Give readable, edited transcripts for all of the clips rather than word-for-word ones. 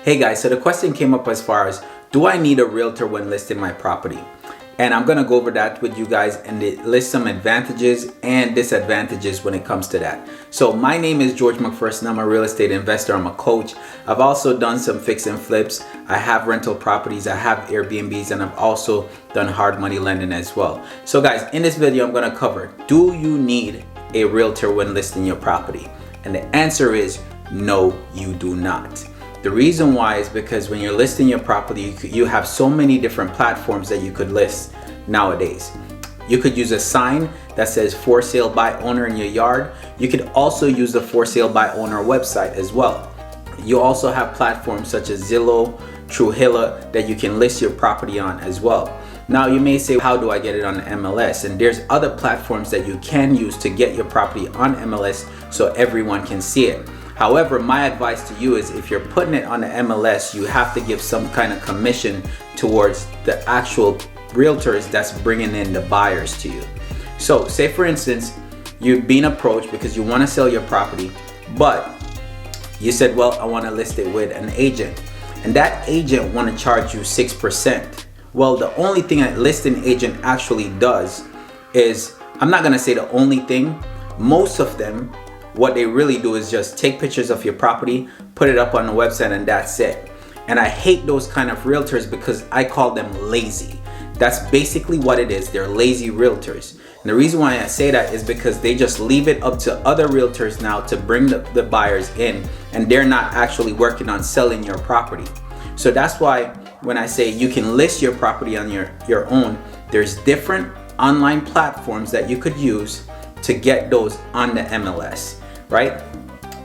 Hey guys, so the question came up as far as, do I need a realtor when listing my property? And I'm gonna go over that with you guys and list some advantages and disadvantages when it comes to that. So my name is George McPherson. I'm a real estate investor. I'm a coach. I've also done some fix and flips. I have rental properties. I have Airbnbs, and I've also done hard money lending as well. So guys, in this video, I'm gonna cover, do you need a realtor when listing your property? And the answer is no, you do not. The reason why is because when you're listing your property, you have so many different platforms that you could list nowadays. You could use a sign that says for sale by owner in your yard. You could also use the for sale by owner website as well. You also have platforms such as Zillow, Truhilla that you can list your property on as well. Now you may say, how do I get it on MLS? And there's other platforms that you can use to get your property on MLS so everyone can see it. However, my advice to you is if you're putting it on the MLS, you have to give some kind of commission towards the actual realtors that's bringing in the buyers to you. So say for instance, you're being approached because you want to sell your property, but you said, well, I want to list it with an agent, and that agent want to charge you 6%. Well, the only thing a listing agent actually does is, I'm not going to say the only thing, most of them, what they really do is just take pictures of your property, put it up on the website, and that's it. And I hate those kind of realtors because I call them lazy. That's basically what it is. They're lazy realtors. And the reason why I say that is because they just leave it up to other realtors now to bring the buyers in, and they're not actually working on selling your property. So that's why when I say you can list your property on your own, there's different online platforms that you could use to get those on the MLS. Right?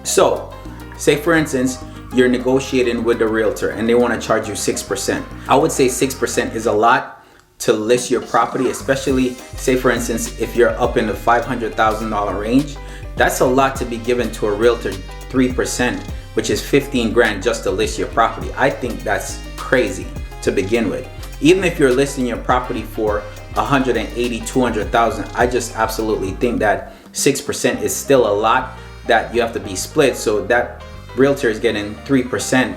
So say for instance, you're negotiating with the realtor and they want to charge you 6%. I would say 6% is a lot to list your property, especially say for instance, if you're up in the $500,000 range, that's a lot to be given to a realtor. 3%, which is 15 grand just to list your property. I think that's crazy to begin with. Even if you're listing your property for 180, 200,000, I just absolutely think that 6% is still a lot that you have to be split, so that realtor is getting 3%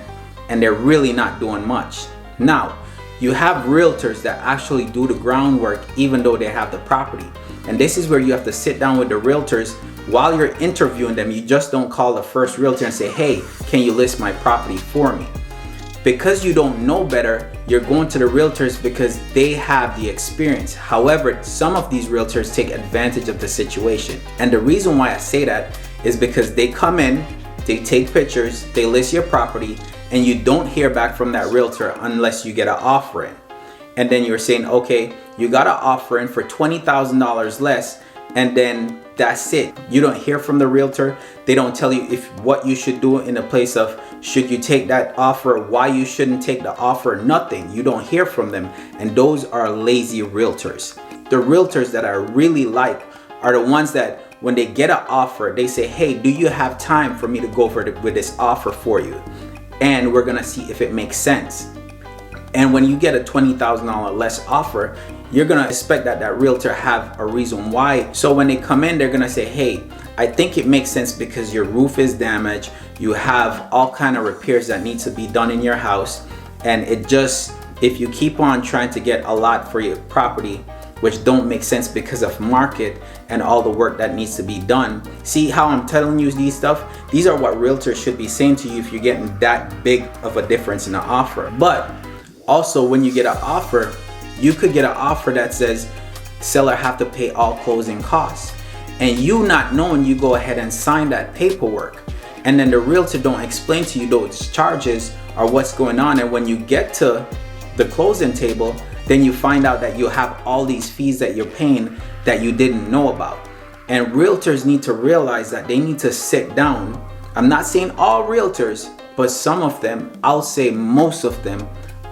and they're really not doing much. Now you have realtors that actually do the groundwork even though they have the property, and this is where you have to sit down with the realtors while you're interviewing them. You just don't call the first realtor and say, hey, can you list my property for me? Because you don't know better, you're going to the realtors because they have the experience. However, some of these realtors take advantage of the situation. And the reason why I say that is because they come in, they take pictures, they list your property, and you don't hear back from that realtor unless you get an offer in. And then you're saying, okay, you got an offer in for $20,000 less, and then that's it. You don't hear from the realtor. They don't tell you what you should do in the place of, should you take that offer, why you shouldn't take the offer, nothing. You don't hear from them. And those are lazy realtors. The realtors that I really like are the ones that when they get an offer, they say, hey, do you have time for me to go over with this offer for you? And we're gonna see if it makes sense. And when you get a $20,000 less offer, you're gonna expect that realtor have a reason why. So when they come in, they're gonna say, hey, I think it makes sense because your roof is damaged. You have all kind of repairs that need to be done in your house. And it just, if you keep on trying to get a lot for your property, which don't make sense because of market and all the work that needs to be done. See how I'm telling you these stuff? These are what realtors should be saying to you if you're getting that big of a difference in the offer. But also when you get an offer, you could get an offer that says seller have to pay all closing costs. And you not knowing, you go ahead and sign that paperwork. And then the realtor don't explain to you those charges or what's going on. And when you get to the closing table, then you find out that you have all these fees that you're paying that you didn't know about. And realtors need to realize that they need to sit down. I'm not saying all realtors, but some of them, I'll say most of them,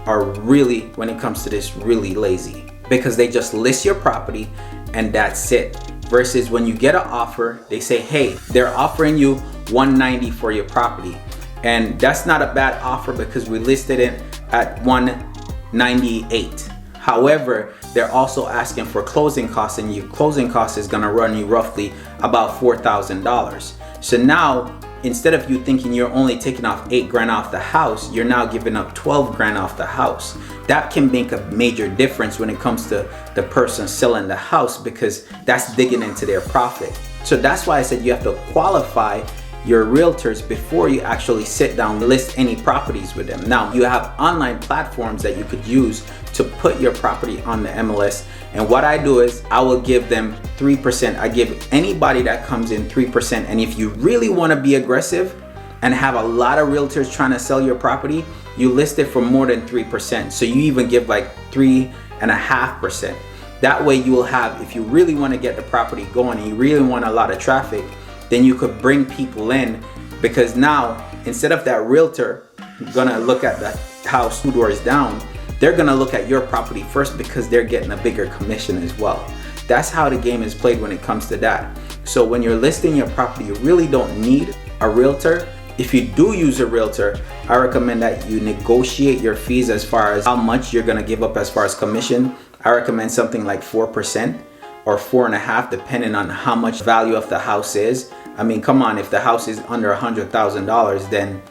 are really, when it comes to this, really lazy because they just list your property and that's it. Versus when you get an offer, they say, hey, they're offering you $190 for your property. And that's not a bad offer because we listed it at $198. However, they're also asking for closing costs, and your closing cost is gonna run you roughly about $4,000. So now instead of you thinking you're only taking off 8 grand off the house, you're now giving up 12 grand off the house. That can make a major difference when it comes to the person selling the house, because that's digging into their profit. So that's why I said you have to qualify your realtors before you actually sit down and list any properties with them. Now, you have online platforms that you could use to put your property on the MLS. And what I do is I will give them 3%. I give anybody that comes in 3%. And if you really want to be aggressive and have a lot of realtors trying to sell your property, you list it for more than 3%. So you even give like 3.5%. That way you will have, if you really want to get the property going and you really want a lot of traffic, then you could bring people in, because now instead of that realtor gonna look at the house 2 doors down, they're gonna look at your property first, because they're getting a bigger commission as well. That's how the game is played when it comes to that. So when you're listing your property, you really don't need a realtor. If you do use a realtor, I recommend that you negotiate your fees as far as how much you're gonna give up as far as commission. I recommend something like 4% or 4.5%, depending on how much value of the house is. I mean, come on, if the house is under $100,000, then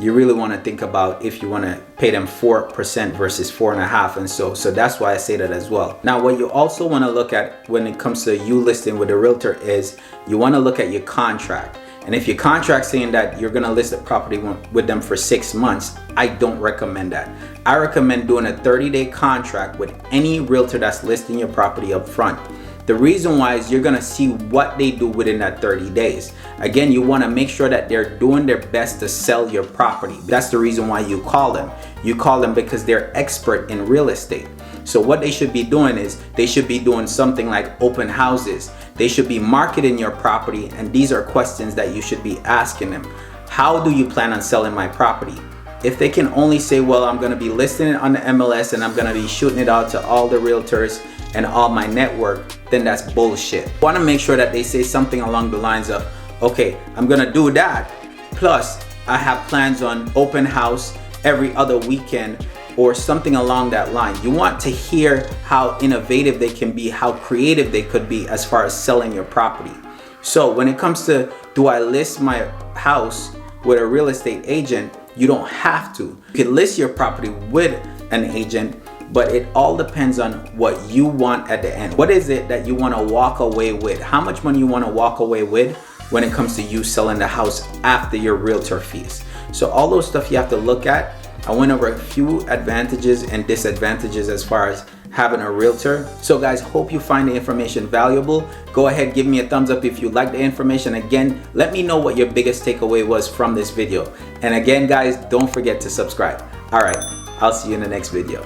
you really want to think about if you want to pay them 4% versus 4.5%. And so that's why I say that as well. Now, what you also want to look at when it comes to you listing with a realtor is you want to look at your contract. And if your contract saying that you're going to list a property with them for 6 months, I don't recommend that. I recommend doing a 30-day contract with any realtor that's listing your property up front. The reason why is you're gonna see what they do within that 30 days. Again, you wanna make sure that they're doing their best to sell your property. That's the reason why you call them. You call them because they're expert in real estate. So what they should be doing is they should be doing something like open houses. They should be marketing your property, and these are questions that you should be asking them. How do you plan on selling my property? If they can only say, well, I'm gonna be listing it on the MLS and I'm gonna be shooting it out to all the realtors and all my network, then that's bullshit. I wanna make sure that they say something along the lines of, okay, I'm gonna do that, plus I have plans on open house every other weekend, or something along that line. You want to hear how innovative they can be, how creative they could be as far as selling your property. So when it comes to, do I list my house with a real estate agent? You don't have to. You can list your property with an agent, but it all depends on what you want at the end. What is it that you want to walk away with? How much money you want to walk away with when it comes to you selling the house after your realtor fees? So all those stuff you have to look at. I went over a few advantages and disadvantages as far as having a realtor. So guys, hope you find the information valuable. Go ahead, give me a thumbs up if you like the information. Again, let me know what your biggest takeaway was from this video. And again, guys, don't forget to subscribe. All right, I'll see you in the next video.